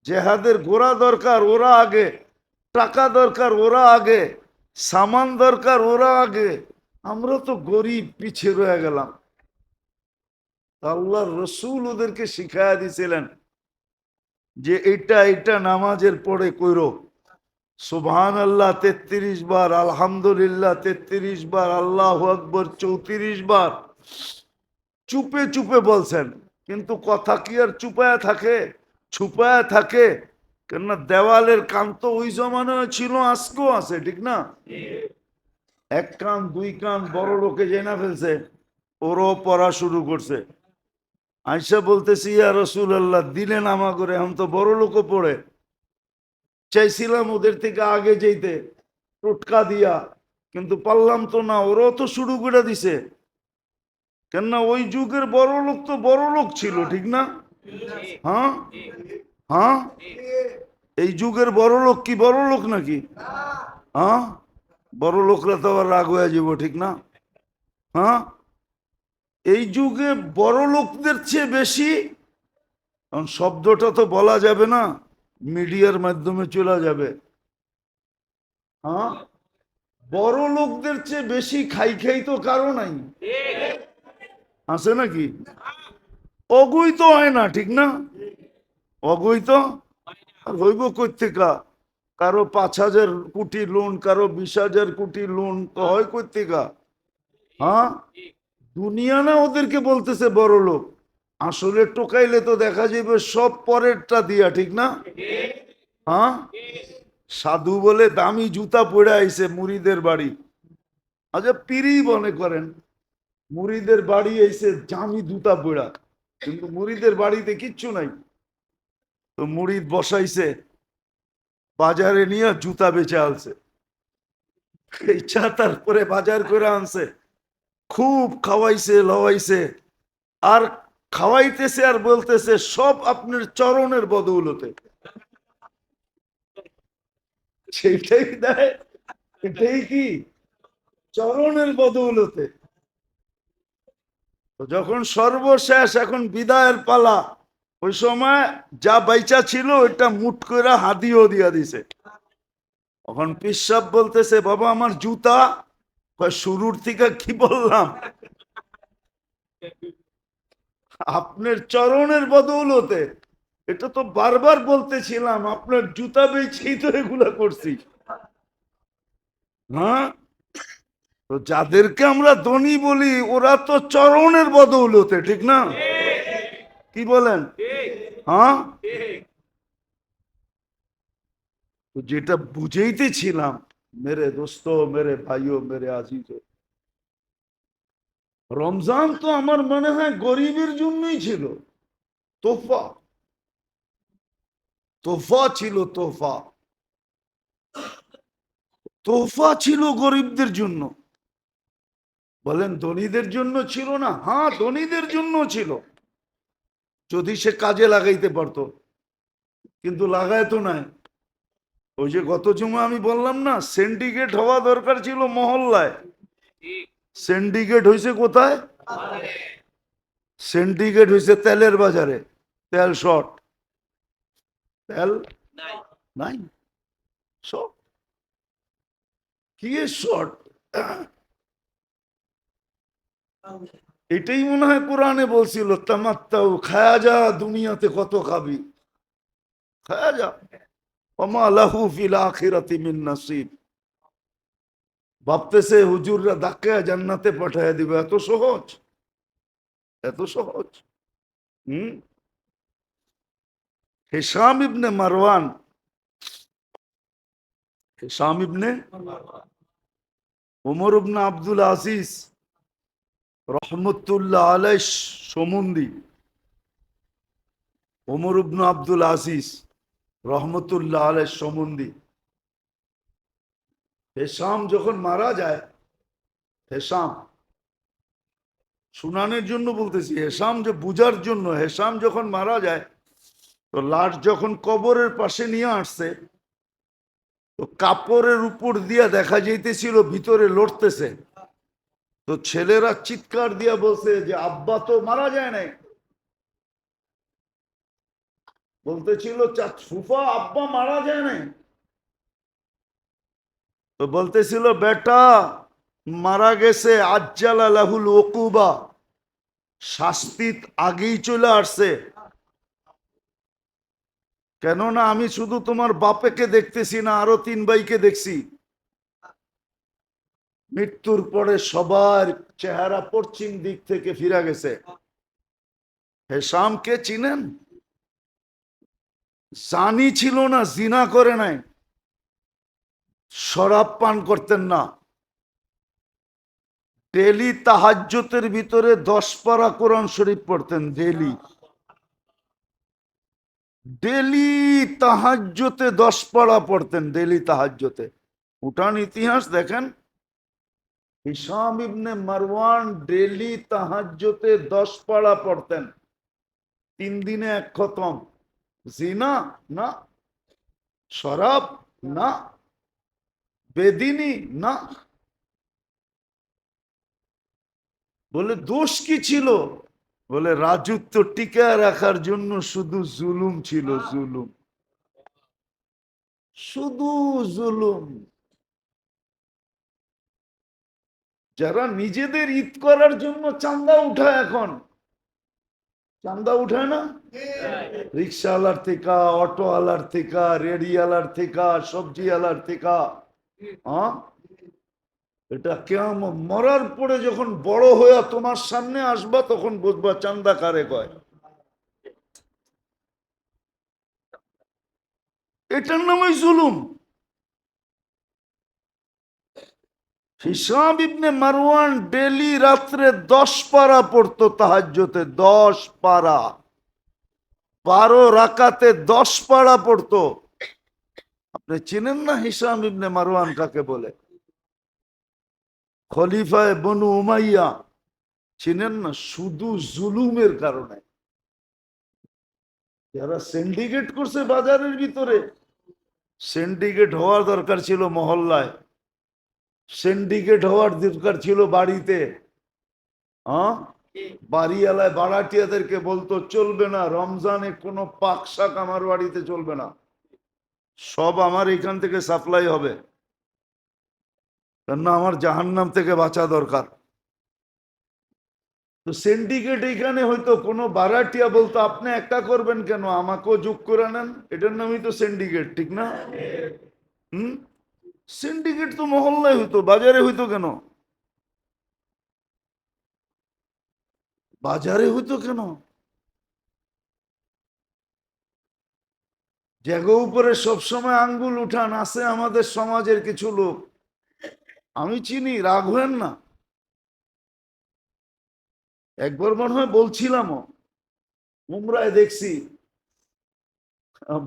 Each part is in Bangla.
জেহাদের ঘোড়া দরকার, ওরা আগে। টাকা দরকার, ওরা আগে। সামান দরকার, ওরা আগে। আমরা তো গরিব, পিছিয়ে রয়ে গেলাম। আল্লাহর রসুল ওদেরকে শিখাইয়া দিছিলেন যে এটা এটা নামাজের পরে কইরো। সুবহান আল্লাহ 33 বার, আলহামদুলিল্লাহ 33 বার, আল্লাহ আকবর 34 বার। চুপে চুপে বলছেন, কিন্তু কথা কি আর চুপায়া থাকে? ছুপায়া থাকে? কেননা দেওয়ালের কান তো ওই জমানায় ছিল, আজকেও আছে, ঠিক না? এক কান দুই কান বড় লোকে জেনা ফেলছে, ওরও পড়া শুরু করছে। আয়সা বলতেছি, ইয়া রাসূলুল্লাহ, দিলেন আমা করে, এখন তো বড় লোকও পড়ে। চাইছিলাম ওদের থেকে আগে যেতে, টোটকা দিয়া, কিন্তু পারলাম তো না, ওরাও তো শুরু করে দিছে। কেননা ওই যুগের বড় লোক তো বড় লোক ছিল, ঠিক না? হ্যাঁ, হ্যাঁ। এই যুগের বড় লোক কি বড় লোক নাকি? হ্যাঁ, বড় লোকরা তো আবার রাগ হয়ে যাব, ঠিক না? হ্যাঁ, এই যুগে বড় লোকদের চেয়ে বেশি, কারণ শব্দটা তো বলা যাবে না, মিডিয়ার মাধ্যমে চলে যাবে। হ্যাঁ, বড় লোকদের চেয়ে বেশি খাই খাই তো কারো নাই, আছে নাকি? অগৈত হয় না, ঠিক না? অগৈত আর হইব কইতেকা? কারো 5,000 কোটি লোন, কারো 20,000 কোটি লোন, তো হয় কইতেকা? হ্যাঁ, দুনিয়া না ওদেরকে বলতেছে বড় লোক, আসলে টোকাইলে তো দেখা যাবে সব পরেরটা দিয়া, ঠিক না? হ্যাঁ, সাধু বলে দামি জুতা পরে আইছে মুড়িদের বাড়ি। আচ্ছা, পিরি মনে করেন মুড়িদের বাড়ি এসে দামি জুতা পরা, কিন্তু মুড়িদের বাড়িতে কিচ্ছু নাই। তো মুড়িদ বসাইছে, বাজারে নিয়ে জুতা বেচে আনছে। ইচ্ছা তারপরে বাজার করে আনছে, খুব খাওয়াইছে লওয়াইছে, আর খাওয়াইতেছে আর বলতেছে সব আপনার চরণের বদৌলতে। সেইটাই দেয়, এটাই কি? চরণের বদৌলতে। তো যখন সর্বশেষ, এখন বিদায়ের পালা, ওই সময় যা বাইচা ছিল ওইটা মুট করে হাদিও দিয়া দিছে। তখন পিসাব বলতেছে, বাবা আমার জুতা। শুরুর থেকে কি বললাম? আপনার চরণের বদৌলতে। এটা তো বারবার বলতেছিলাম, আপনার জুতা বেচেই তো এগুলা করছি। হ্যাঁ, তো যাদেরকে আমরা ধনী বলি, ওরা তো চরণের বদৌলতে, ঠিক না? কি বলেন? হ্যাঁ, তো যেটা বুঝেইতেছিলাম, মেরে দোস্ত, মেরে ভাইও, মেরে আজিজ, রমজান তো আমার মনে হয় গরিবের জন্যই ছিল। তোফা, তোফা ছিল, তোফা, তোফা ছিল গরিবদের জন্য। বলেন ধনীদের জন্য ছিল না? হ্যাঁ, ধনীদের জন্য ছিল, যদি সে কাজে লাগাইতে পারতো, কিন্তু লাগায় তো নাই। ওই যে গত জুমা আমি বললাম না, সিন্ডিকেট হওয়া দরকার ছিল মহল্লায়, সিন্ডিকেট হয়েছে কোথায়? সিন্ডিকেট হয়েছে তেলের বাজারে। তেল শর্ট, তেল নাই, শর্ট। কি শর্ট? এটাই মনে হয় কোরআনে বলছিল, তামাত্তাউ, খায়া যা, দুনিয়াতে কত খাবি, খায়া যা, ওমা লাহু ফিল আখিরাতি মিন নাসিব। ভাবতেছে হুজুররা ধাক্কা জান্নাতে পাঠায় দিবে, এত সহজ, এত সহজ। হম, Hisham ibn Marwan, Hisham ibn Umar ibn Abdul Aziz রহমতুল্লাহ আলাইহ সম্বন্ধী, ওমর ইবনে আব্দুল আজিজ রহমতুল্লাহ আলাইহ সম্বন্ধী। হেসাম যখন মারা যায়, হেসাম শুনানের জন্য বলতেছি, হেসাম যে বুঝার জন্য, হেসাম যখন মারা যায়, তো লাশ যখন কবরের পাশে নিয়ে আসছে, তো কাপড়ের উপর দিয়া দেখা যাইতেছিল ভিতরে লড়তেছে। তো ছেলেরা চিৎকার দিয়া বলছে যে আব্বা তো মারা যায় নাই। বলতেছিল ফুফা আব্বা মারা যায় না, তো বলতেছিল বেটা মারা গেছে, আজ্জালা লাহুল উকুবা, শাস্তি আগেই চলে আসছে। কেননা আমি শুধু তোমার বাপেকে দেখতেছি না, আরো 3 ভাইকে দেখছি। মৃত্যুর পরে সবার চেহারা পশ্চিম দিক থেকে ফিরে গেছে। হেশামকে চিনেন? জানি ছিল না, জিনা করে নাই, শরাব পান করতেন না, ডেলি তাহাজ্জুদের ভিতরে 10 পারা কোরআন শরীফ পড়তেন। ডেলি ডেলি তাহাজ্জুদে 10 পারা পড়তেন, ডেলি তাহাজ্জুদে। উঠান ইতিহাস দেখেন, হিশাম ইবনে মারওয়ান ডেলি তাহাজ্জুদে 10 পারা পড়তেন, 3 দিনে 1 খতম। জিনা না, শরাব না, বেদিনী না। বলে দোষ কি ছিল? বলে রাজত্ব টিকায় রাখার জন্য শুধু জুলুম ছিল, জুলুম, শুধু জুলুম। যারা নিজেদের ঈদ করার জন্য চান্দা উঠায়, এখন চান্দা উঠায় না, রিক্সাওয়ালার থেকে, অটোওয়ালার থেকে, রেডিওয়ালার থেকে, সবজিওয়ালার থেকে। হ্যাঁ, এটা কেমন মরার পরে যখন বড় হয়ে তোমার সামনে আসবা তখন বুঝবা চান্দা কারে কয়। এটার নামই জুলুম। হিশাম ইবনে মারওয়ান ডেলি রাত্রে 10 পারা পড়তো তাহাজ্জুদে, 10 পারা, 12 রাকাতে 10 পারা পড়তো। আপনি চিনেন না হিশাম ইবনে মারওয়ান কাকে বলে? খলিফায়ে বনু উমাইয়া, চিনেন না? শুধু জুলুমের কারণে যারা সিন্ডিকেট করছে বাজারের ভিতরে। সিন্ডিকেট হওয়ার দরকার ছিল মহল্লায়, সিন্ডিকেট হওয়ার দরকার ছিল বাড়িতে। হ্যাঁ, বাড়িওয়ালায় ভাড়াটিয়াদেরকে বলতো চলবে না, রমজানে কোনো পাক শাক আমার বাড়িতে চলবে না, সব আমার এখান থেকে সাপ্লাই হবে, কেন আমার জাহান্নাম থেকে বাঁচা দরকার। তো সিন্ডিকেট এখানে হয়তো কোনো ভাড়াটিয়া বলতো আপনি একটা করবেন কেন, আমাকেও যোগ করে নেন, এটার নামই তো সিন্ডিকেট, ঠিক না? হুম, সিন্ডিকেট তো মহল্লায় হইতো, বাজারে হইতো কেন? বাজারে হইতো কেন? জায়গা উপরে সবসময় আঙ্গুল উঠান আছে আমাদের সমাজের কিছু লোক, আমি চিনি, রাগ হয়েন না। একবার মনে হয় বলছিলামও, উমরায় দেখছি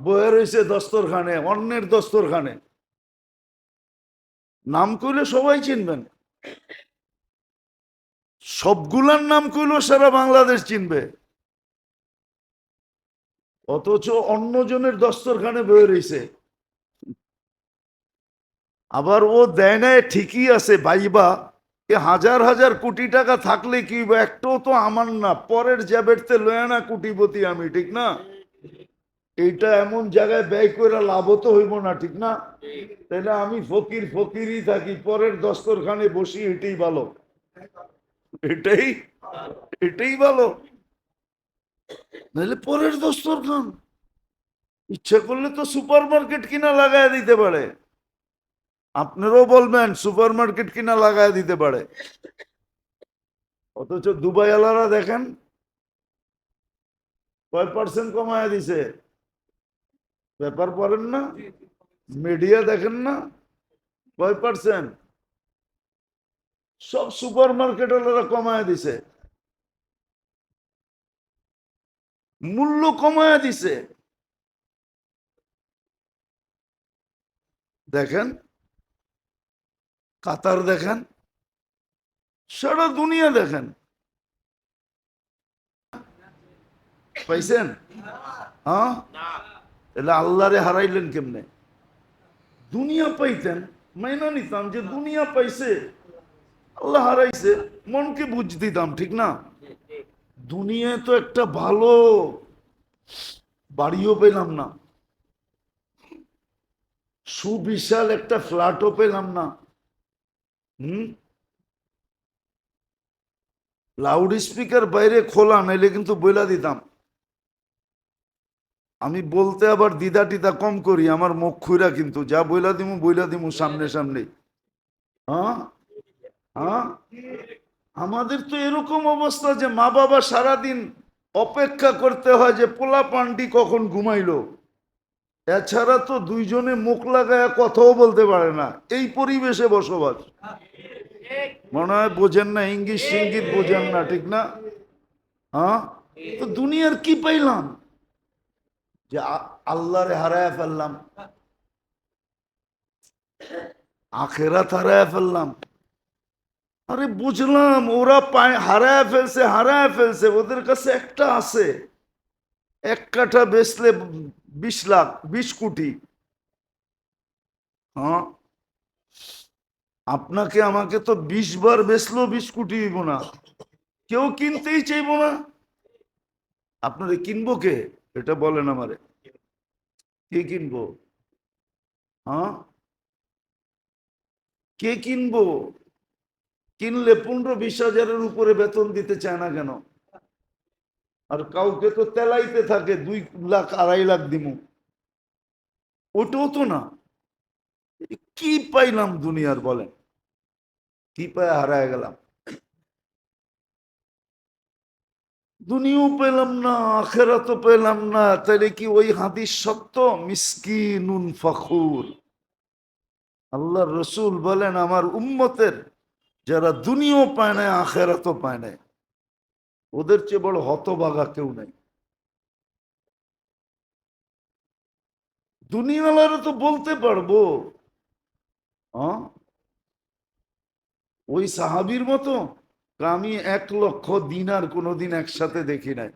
বয়ে রয়েছে দস্তরখানে, অন্যের দস্তরখানে, নাম কইলে সবাই চিনবেন, সবগুলার নাম কইলেও সারা বাংলাদেশ চিনবে, অথচ অন্যজনের দস্তরখানে বয়ে রয়েছে। আবার ও দেয় নাই ঠিকই আছে ভাইবা, হাজার হাজার কোটি টাকা থাকলে কি একটাও তো আমার না, পরের জ্যাবেরতে লয়ে না কোটিপতি আমি, ঠিক না? এইটা এমন জায়গায় ব্যয় করে লাভ তো হইব না, ঠিক না? তাহলে আমি ফকির ফকিরই থাকি, পরের দস্তরখানে বসি, এটাই ভালো, এটাই এটাই ভালো। নাহলে পরের দস্তরখান, ইচ্ছা করলে তো সুপার মার্কেট কিনা লাগায় দিতে পারে, আপনারাও বলবেন সুপার মার্কেট কিনা লাগায় দিতে পারে। অথচ দুবাই আলারা দেখেন কয় % কমায় দিছে, পেপার পড়েন না, মিডিয়া দেখেন না, কয় %? সব সুপার মার্কেট ওরা কমায় দিছে, মূল্য কমায় দিছে। দেখেন কাতার, দেখেন সারা দুনিয়া দেখেন, পাইছেন? হ্যাঁ, তাহলে আল্লাহরে হারাইলেন কেমনে? দুনিয়া পাইতেন, মাইনা নিতাম যে দুনিয়া পাইছে, আল্লাহ হারাইছে, মনকে বুঝ দিতাম, ঠিক না? দুনিয়ায় তো একটা ভালো বাড়িও পেলাম না, সুবিশাল একটা ফ্ল্যাটও পেলাম না। হুম, লাউড স্পিকার বাইরে খোলা, নাইলে কিন্তু বইলা দিতাম। আমি বলতে আবার দ্বিধা টিদা কম করি, আমার মুখ খুইরা কিন্তু যা বইলা দিমু সামনে সামনে। হ্যাঁ, হ্যাঁ, আমাদের তো এরকম অবস্থা যে মা বাবা সারাদিন অপেক্ষা করতে হয় যে পোলা পান্ডি কখন ঘুমাইলো। এছাড়া তো দুইজনে মুখ লাগায় কথাও বলতে পারে না, এই পরিবেশে বসবাস। মনে হয় বোঝেন না, ইঙ্গিত সিঙ্গিত বোঝেন না, ঠিক না? হ্যাঁ, তো দুনিয়ার কি পাইলাম যে আল্লাহরে হারায় ফেললাম, আখেরাত হারায় ফেললাম। আরে বুঝলাম ওরা হারায় ফেলছে, ওদের কাছে একটা আছে, এক কাঠা বেচলে 20 লাখ, 20 কোটি। হ্যাঁ, আপনাকে আমাকে তো 20 বার বেচলেও 20 কোটি হইব না, কেউ কিনতেই চাইবো না। আপনারে কিনবো কে? এটা বলেন আমারে, কে কিনবো? হ্যাঁ, কে কিনবো? কিনলে 15-20 হাজারের উপরে বেতন দিতে চায় না কেন? আর কাউকে তো তেলাইতে থাকে 2 লাখ 2.5 লাখ দিমু, ওটাও তো না। কি পাইলাম দুনিয়ার বলেন, কি পায় হারায় গেলাম? দুনিয়াও পেলাম না, আখেরাতও পেলাম না, তাহলে কি ওই হাদিস সত্য? মিসকিনুন ফখুর। আল্লাহ রসুল বলেন আমার উম্মতের যারা দুনিয়াও পায় না আখেরাতও পায় না, ওদের চেয়ে বড় হতভাগা কেউ নাই। দুনিয়াওয়ালারা তো বলতে পারবো, হ্যাঁ, ওই সাহাবীর মতো আমি 1 লক্ষ দিনার কোনোদিন একসাথে দেখি নাই।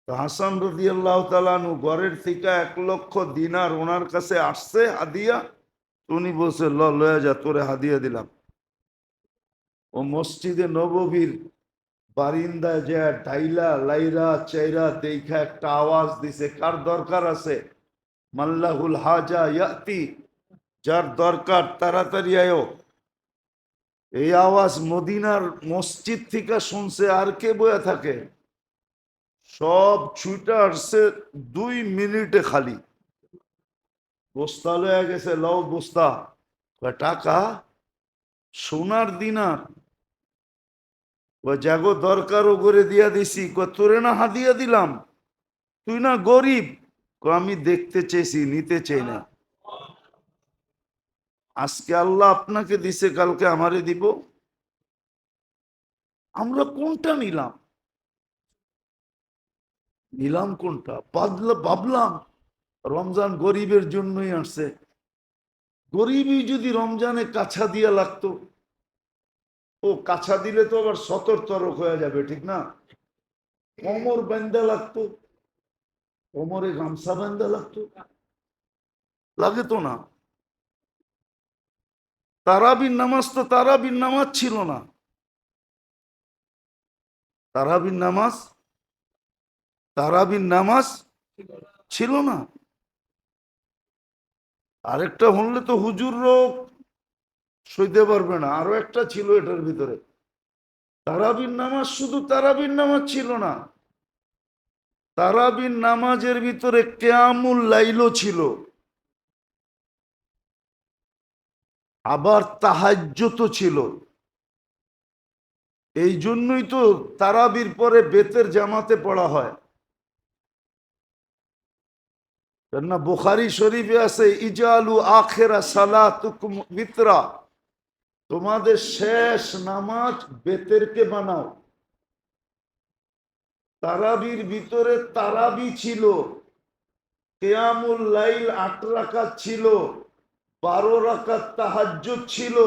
তো হাসান রাদিয়াল্লাহু তাআলা আনহু ঘরের থেকে 1 লক্ষ দিনার ওনার কাছে আসছে হাদিয়া, উনি বলছে লয়া যা, তোরে হাদিয়া দিলাম। ও মসজিদে নববীর বারিন্দায় যে ডাইলা লাইরা চাইরা দেখা একটা আওয়াজ দিছে, কার দরকার আছে? মাল্লাহুল হাজা ইয়াতি, যার দরকার তাড়াতাড়ি আয়ো। এই আওয়াজ মদিনার মসজিদ থেকে শুনছে, আর কে বয়া থাকে? সব ছুটে আসছে, 2 মিনিটে খালি। বস্তা লয়ে গেছে, লও বস্তা। কয় টাকা? সোনার দিনার? জাগো দরকারও করে দিয়া দিছি। তোরে না হাদিয়া দিলাম, তুই না গরিব? আমি দেখতে চেয়েছি, নিতে চাই না। আজকে আল্লাহ আপনাকে দিছে, কালকে আমারে দিব। আমরা কোনটা নিলাম? নিলাম কোনটা? ভাবলাম রমজান গরিবের জন্যই আসছে। গরিবই যদি রমজানে কাছা দিয়া লাগতো, ও কাছা দিলে তো আবার সতর্ক হয়ে যাবে, ঠিক না? কোমর বান্ধা লাগতো, কোমরে গামছা বান্ধা লাগতো, লাগে তো না। তারাবির নামাজ তো তারাবির নামাজ ছিল না, তারাবির নামাজ তারাবির নামাজ ছিল না। আরেকটা হলে তো হুজুরও সইতে পারবে না, আরো একটা ছিল এটার ভিতরে। তারাবির নামাজ শুধু তারাবির নামাজ ছিল না, তারাবির নামাজের ভিতরে কিয়ামুল লাইলও ছিল, আবার তাহাজ্জুদও ছিল। এই জন্যই তো তারাবির পরে বেতের জামাতে পড়া হয়। কেননা বুখারী শরীফে আছে, ইজালু আখিরা সালাতুকুম বিতরা, তোমাদের শেষ নামাজ বেতেরকে বানাও। তারাবির ভিতরে তারাবি ছিল, কিয়ামুল লাইল 8 রাকাত ছিল, 12 রাকাত তাহাজ্জুদ ছিল।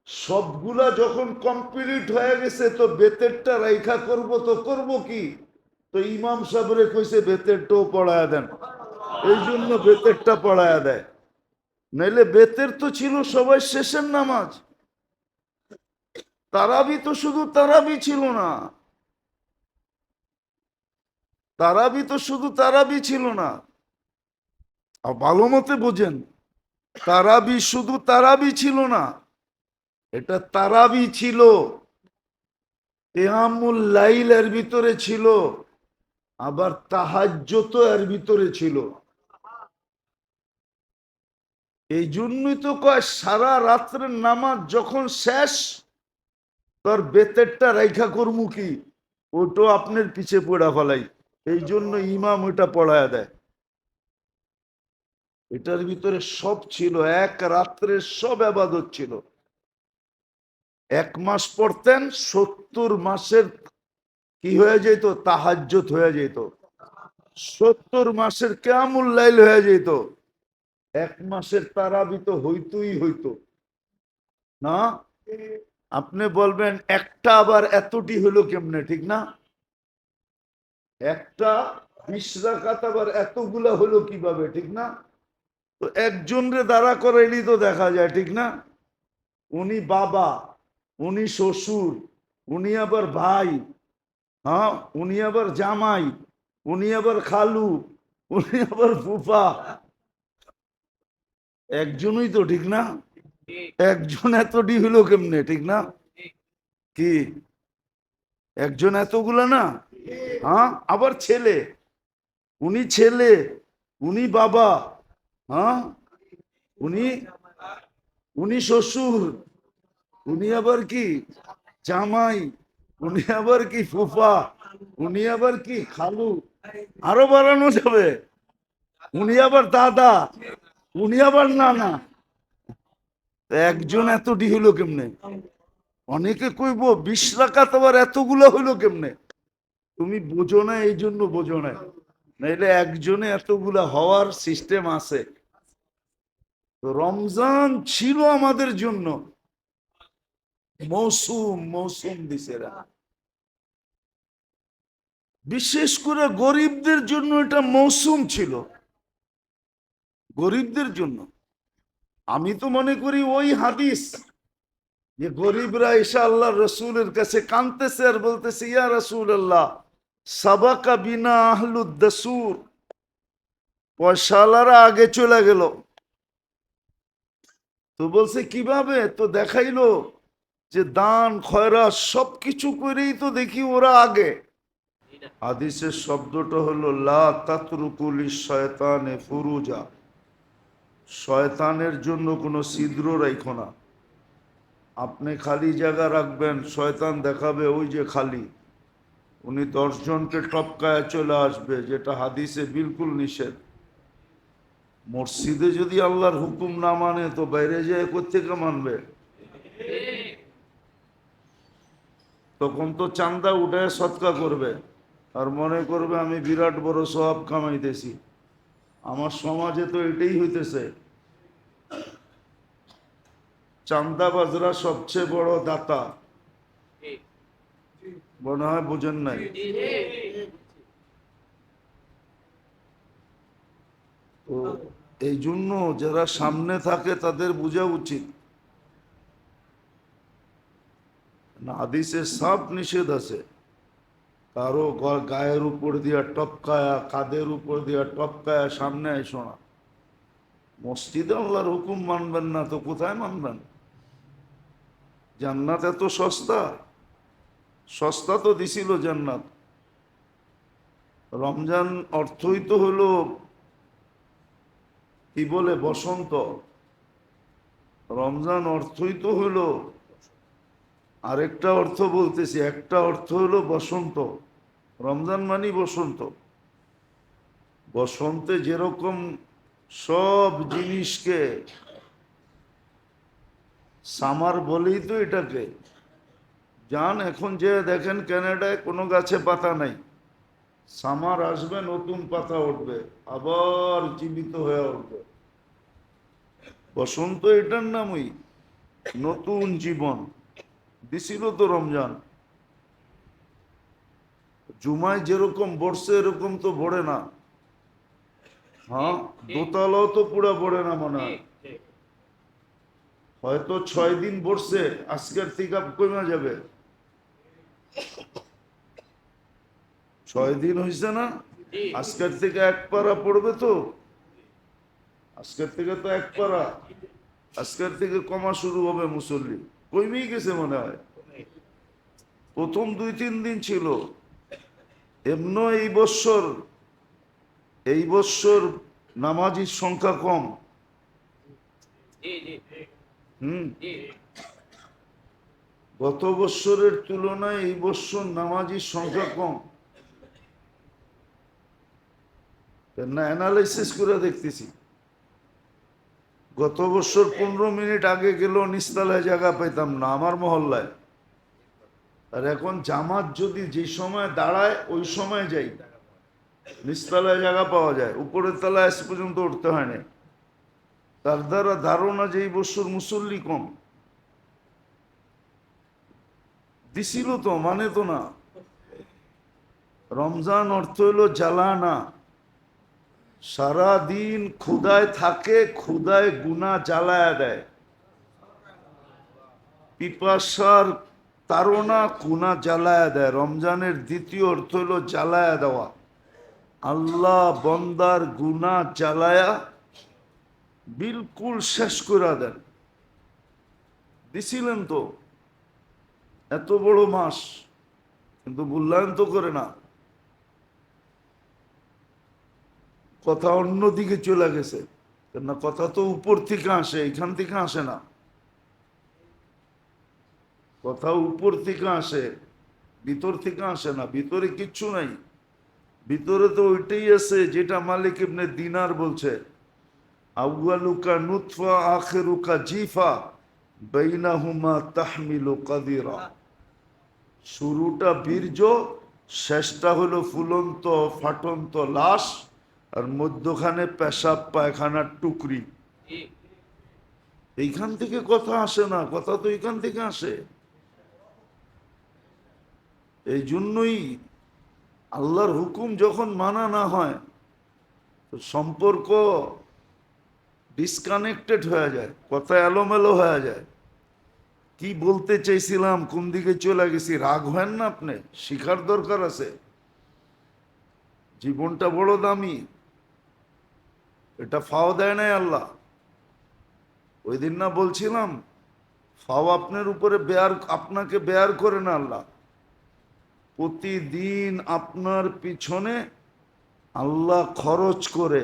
সবগুলা যখন কমপ্লিট হয়ে গেছে, তো বেতেরটা রাইখা করব, তো করব কি? তো ইমাম সাহেবরে কইছে বেতেরটাও পড়ায়া দেন, এই জন্য বেতেরটা পড়ায়া দেয়। নাইলে বেতের তো ছিল সবাই শেষের নামাজ। তারাবি তো শুধু তারাবি ছিল না, তারাবি তো শুধু তারাবি ছিল না, আর ভালো মতে বোঝেন, তারাবি শুধু তারাবি ছিল না, এটা তারাবি ছিল, কিয়ামুল লাইল এর ভিতরে ছিল, আবার তাহাজ্জুদ এর ভিতরে ছিল। এই জন্যই তো কয় সারা রাত্রের নামাজ যখন শেষ, তোর বেতেরটা রাইখা করমু কি, ওটো আপনার পিছে পড়া ফেলাই। এই জন্য ইমাম ওইটা পড়ায় দেয়। এটার ভিতরে সব ছিল, এক রাত্রের সব আবাদত ছিল। 1 মাস পড়তেন, 70 মাসের কি হয়ে যেত, তাহাজ্জুদ হয়ে যেত। 70 মাসের কিয়ামুল লাইল হয়ে যেত। 1 মাসের তারাবি তো হইতই হইতো না। আপনি বলবেন একটা আবার এতটি হলো কেমনে, ঠিক না? একটা 20 রাকাত আবার এতগুলা হলো কিভাবে, ঠিক না? তো একজন রে দাঁড়া করাইলি তো দেখা যায়, ঠিক না? উনি বাবা, উনি শ্বশুর, উনি আবার ভাই, হ্যাঁ, উনি আবার জামাই, উনি আবার খালু, উনি আবার ফুফা, একজনই তো, ঠিক না? একজন এতটি হলো কেমনে, ঠিক না? কি একজন এতগুলা না? হ্যাঁ, আবার ছেলে, উনি ছেলে, উনি বাবা, হ্যাঁ, উনি উনি শ্বশুর, উনি আবার কি জামাই, উনি আবার কি ফুফা, উনি আবার কি খালু, আরো বাড়ানো যাবে, উনি আবার দাদা, উনি আবার নানা। একজন এতটি হইলো কেমনে? অনেকে কইব 20 রাকাত আবার এতগুলো হইলো কেমনে? তুমি বোঝো না, এই জন্য বোঝো না, নাইলে একজনে এতগুলা হওয়ার সিস্টেম আছে। তো রমজান ছিল আমাদের জন্য মৌসুম, মৌসুম দিছে এরা। বিশেষ করে গরিবদের জন্য এটা মৌসুম ছিল, গরিবদের জন্য। আমি তো মনে করি ওই হাদিস, যে গরিবরা এসে আল্লাহ রসুলের কাছে কাঁদতেছে আর বলতেছে, ইয়া রসুল আল্লাহ, সাবাকা বিনা আহলুদ দাসুর, পয়সাওয়ালারা আগে চলে গেল। তো বলছে কিভাবে? তো দেখাইলো যে দান খয়রাত সবকিছু করেই তো দেখি ওরা আগে। হাদিসের শব্দটা হলো লা তাতরুকুল শয়তানে ফুরুজা, শয়তানের জন্য কোনো ছিদ্র রাখো না। আপনি খালি জায়গা রাখবেন, শয়তান দেখাবে ওই যে খালি, উনি 10 জনকে টপকায় চলে আসবে, যেটা হাদিসে বিলকুল নিষেধ। মসজিদে যদি আল্লাহর হুকুম না মানে তো বাইরে যায় কোত্থেকে মানবে? তখন তো চান্দা উঠায় সৎকা করবে, আর মনে করবে আমি বিরাট বড় সওয়াব কামাইতেছি। আমার সমাজে তো এটাই হইতেছে, চান্দাবাজরা সবচেয়ে বড় দাতা। মনে হয় বুঝেন নাই। তো এই জন্য যারা সামনে থাকে তাদের বোঝা উচিত, না হাদিসে সব নিষেধ আছে। কারো গায়ের উপর দিয়া টপকায়া, কাদের উপর দিয়া টপকায়া সামনে আইসো না। মসজিদে আল্লাহর হুকুম মানবেন না তো কোথায় মানবেন? জান্নাত এত সস্তা? সস্তা তো দিছিল জান্নাত। রমজান অর্থই তো হলো কি বলে, বসন্ত। রমজান অর্থই তো হলো, আরেকটা অর্থ বলতেছি, একটা অর্থ হলো বসন্ত। রমজান মানি বসন্ত। বসন্তে যেরকম সব জিনিসকে সামার বলেই তো এটাকে। যান এখন যে দেখেন কানাডায় কোনো গাছে পাতা নাই, সামার আসবে নতুন পাতা উঠবে, আবার জীবিত হয়ে উঠবে। বসন্ত এটার নামই, নতুন জীবন দিছিল তো রমজান। জুমায় যেরকম বর্ষে এরকম তো ভরে না, হ্যাঁ, দোতলাও তো পুরা ভরে না মনে হয়। হয়তো 6 দিন বসছে, আজকের থেকে কমে যাবে। 6 দিন হয়েছে না? আজকের থেকে 1 পারা পড়বে তো, আজকের থেকে তো 1 পারা, আজকের থেকে কমা শুরু হবে মুসল্লি, কমেই গেছে মনে হয়। প্রথম 2-3 দিন ছিল এমন। এই বৎসর নামাজির সংখ্যা কম। গত বৎসরের তুলনায় এই বৎসর নামাজির সংখ্যা কম না, অ্যানালাইসিস করে দেখতেছি। গত বছর 15 মিনিট আগে গেলেও নিস্তালায় জায়গা পেতাম না আমার মহল্লায়, আর এখন জামাত যদি যে সময় দাঁড়ায় ওই সময় যাই, নিস্তালায় জায়গা পাওয়া যায়, উপরের তলায় আজ পর্যন্ত উঠতে হয় না। তার দ্বারা ধারণা যে এই বছর মুসল্লি কম। দিছিল তো, মানে তো না। রমজান অর্থ হইল জ্বালানা। সারা দিন ক্ষুদায় থাকে, ক্ষুদায় গুনাহ জ্বালায়া দেয়। পিপাসার তাড়না গুনাহ জ্বালায়া দেয়। রমজানের দ্বিতীয় অর্থ হইল জ্বালায়া দেওয়া। আল্লাহ বন্দার গুনাহ জ্বালায়া বিলকুল শেষ করে দেন। দিছিলেন তো, এত বড় মাস, কিন্তু মূল্যায়ন তো করে না। কথা অন্যদিকে চলে গেছে, কেননা কথা তো উপর থেকে আসে, এখান থেকে আসে না। কথা উপর থেকে আসে, ভিতর থেকে আসে না। ভিতরে কিচ্ছু নাই, ভিতরে তো ওইটাই আছে যেটা মালিক ইবনে দিনার বলছে, আউয়ালুকা নুতফা আখিরুকা জিফা বাইনাহুমা তাহমিলু কাদিরা। শুরুটা বীর্য, শেষটা হলো ফুলন্ত ফাটন্ত লাশ, আর মধ্যখানে পেশাব পায়খানার টুকরি। এইখান থেকে কথা আসে না, কথা তো এইখান থেকে আসে। এই জন্যই আল্লাহর হুকুম যখন মানা না হয় তো সম্পর্ক ডিসকানেক্টেড হয়ে যায়, কথা এলোমেলো হয়ে যায়। কি বলতে চাইছিলাম, কোন দিকে চলে গেছি, রাগ হয় না আপনি, শিখার দরকার আছে। জীবনটা বড় দামি, এটা ফাও দেয় নাই আল্লাহ। ওই দিন না বলছিলাম, ফাও আপনার উপরে আপনাকে বেয়ার করে না আল্লাহ। প্রতিদিন আপনার পিছনে আল্লাহ খরচ করে,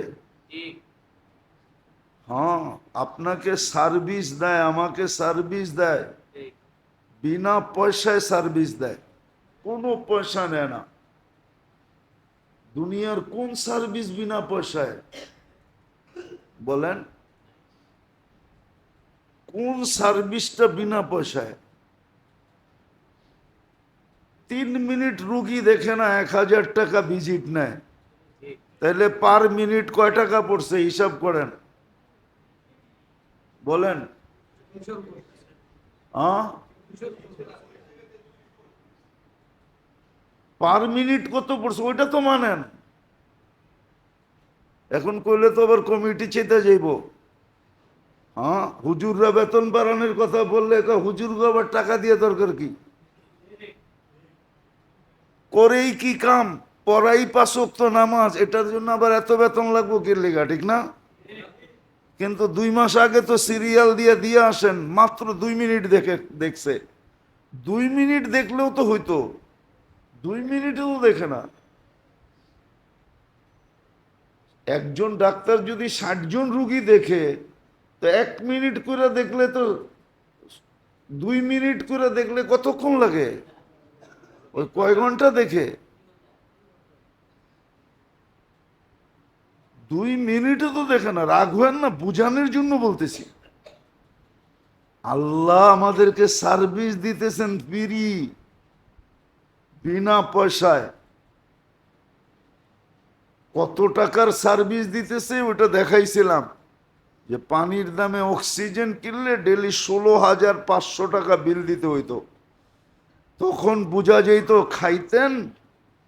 হ্যাঁ, আপনাকে সার্ভিস দেয়, আমাকে সার্ভিস দেয়, বিনা পয়সায় সার্ভিস দেয়, কোনো পয়সা নেয় না। দুনিয়ার কোন সার্ভিস বিনা পয়সায় বলেন? কোন সার্ভিসটা বিনা পয়সায়? 3 মিনিট রুগী দেখে না 1000 টাকা ভিজিট নেয়, তাহলে পার মিনিট কয় টাকা পড়ছে হিসাব করেন, বলেন। পার মিনিট কত পড়ছে ওইটা তো মানেন। এখন কইলে তো আবার কমিটি চেতে যাইব। হ্যাঁ, হুজুররা বেতন বাড়ানোর কথা বললে হুজুরকে আবার টাকা দিয়ে দরকার কি? করেই কি কাম, পড়াই 5 ওয়াক্ত নামাজ, এটার জন্য আবার এত বেতন লাগবো কি লেগা, ঠিক না? কিন্তু 2 মাস আগে তো সিরিয়াল দিয়ে আসেন, মাত্র 2 মিনিট দেখছে। 2 মিনিট দেখলেও তো হইতো, 2 মিনিটেও দেখে না। একজন ডাক্তার যদি 60 জন রুগী দেখে, তো 1 মিনিট করে দেখলে তো 2 মিনিট করে দেখলে কতক্ষণ লাগে? ওই কয় ঘন্টা দেখে? 2 মিনিটে তো দেখে না। রাগ হয় না, বুঝানোর জন্য বলতেছি। আল্লাহ আমাদেরকে সার্ভিস দিতেছেন ফ্রি, বিনা পয়সায়। কত টাকার সার্ভিস দিতেছে ওটা দেখাইছিলাম, যে পানির দামে অক্সিজেন কিনলে ডেলি 16,500 টাকা বিল দিতে হইতো। তখন বোঝা যেত খাইতেন,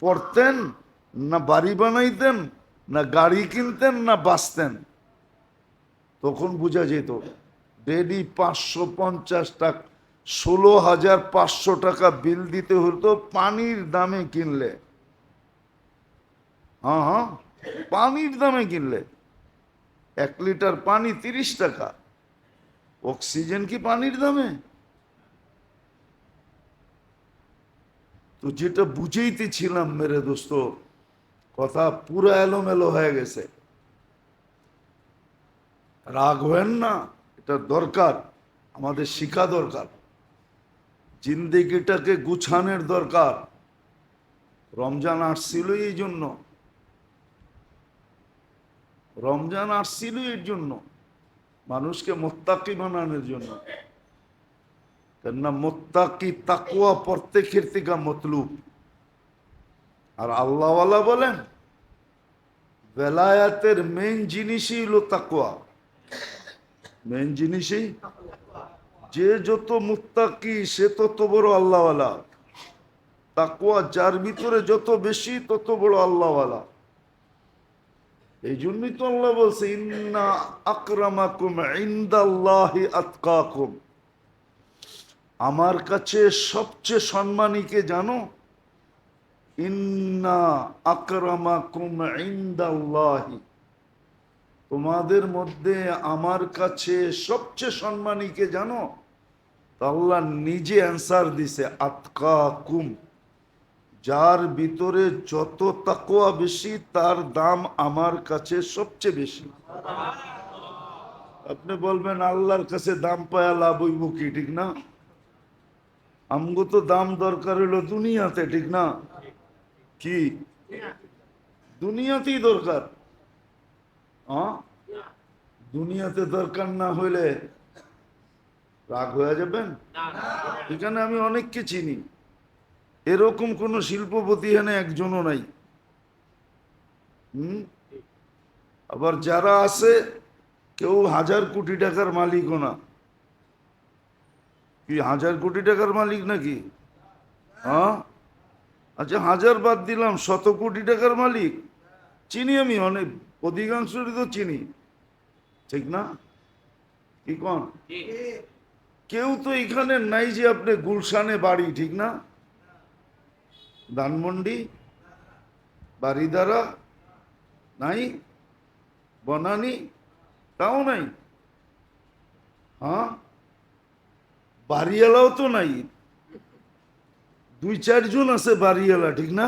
পড়তেন, না বাড়ি বানাইতেন, না গাড়ি কিনতেন, না বাঁচতেন। তখন বোঝা যেত ডেলি 550 টাকা, 16,500 টাকা বিল দিতে হতো পানির দামে কিনলে। হ্যাঁ হ্যাঁ, পানির দামে কিনলে। 1 লিটার পানি 30 টাকা, অক্সিজেন কি পানির দামে? তো যেটা বুঝেইতেছিলাম মেরে দোস্ত, কথা পুরো এলোমেলো হয়ে গেছে। রাগ হবেন না, এটা দরকার, আমাদের শিক্ষা দরকার, জিন্দেগিটাকে গুছানোর দরকার। রমজান আসছিল এই জন্য, রমজান আসছিল এর জন্য, মানুষকে মোত্তাকি বানানোর জন্য। কেননা মোত্তাকি তাকওয়া প্রত্যেকের থেকে মতলুব। আর আল্লাহওয়ালা বলেন বেলায়াতের মেন জিনিসই হলো তাকওয়া। মেন জিনিসই, যে যত মুত্তাকি সে তত বড় আল্লাহওয়ালা। তাকওয়া যার ভিতরে যত বেশি তত বড় আল্লাহওয়ালা। এই জন্যই তো আল্লাহ বলছে ইন্না আকরামাকুম ইনদাল্লাহি আতকাকুম। আমার কাছে সবচেয়ে সম্মানীকে জানো? ইন্না আকরামাকুম ইনদাল্লাহি, তোমাদের মধ্যে আমার কাছে সবচেয়ে সম্মানীকে জানো? আল্লাহ নিজে অ্যান্সার দিছে আতকাকুম, যার ভিতরে যত তাকওয়া বেশি তার দাম আমার কাছে সবচেয়ে বেশি। আপনি বলবেন আল্লাহর কাছে দাম পায়া লাভ হইব কি, ঠিক না? আমগো তো দাম দরকার হলো দুনিয়াতে, ঠিক না? কি দুনিয়াতেই দরকার? হ্যাঁ, দুনিয়াতে দরকার না হইলে রাগ হয়ে যাবেন। এখানে আমি অনেককে চিনি, এরকম কোন শিল্পপতি এখানে একজনও নাই। হুম, আবার যারা আছে কেউ 1000 কোটি টাকার মালিকও না। কি 1000 কোটি টাকার মালিক নাকি? হ্যাঁ, আচ্ছা 1000 বাদ দিলাম, 100 কোটি টাকার মালিক চিনি আমি, অনেক অধিকাংশই তো চিনি, ঠিক না? কি কোন? কেউ তো এখানে নাই যে আপনি গুলশানে বাড়ি, ঠিক না? ধানমন্ডি, বারিধারা নাই, বনানী তাও নাই। হ্যাঁ, বাড়িওয়ালাও তো নাই, 2-4 জন আছে বাড়িওয়ালা, ঠিক না?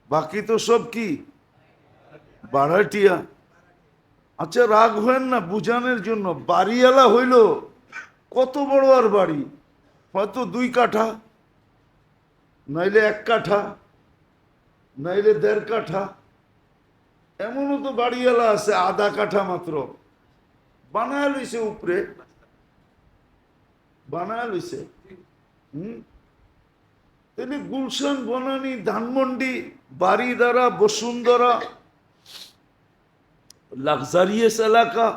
বাকি তো সব কি বাড়াটিয়া। আচ্ছা রাগ হয়েন না, বুঝানোর জন্য, বাড়িওয়ালা হইল কত বড় আর বাড়ি, হয়তো 2 কাঠা, নাইলে 1 কাঠা, নাইলে 1.5 কাঠা। এমনও তো বাড়িওয়ালা আছে আধা কাঠা মাত্র, বানায় লইছে উপরে, বানায় লইছে। হম, তাহলে গুলশান, বনানী, ধানমন্ডি, বারিধারা, বসুন্ধরা লাক্সারিয়াস এলাকা,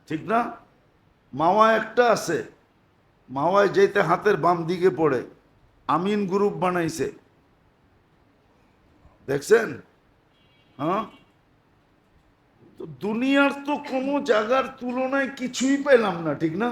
ঠিক না? মাওয়া একটা আছে, মাওয়ায় যেতে হাতের বাম দিকে পড়ে, আমিন গ্রুপ বানাইছে, দেখছেন? হ্যাঁ, তো দুনিয়ার তো কোনো জায়গার তুলনায় কিছুই পেলাম না, ঠিক না?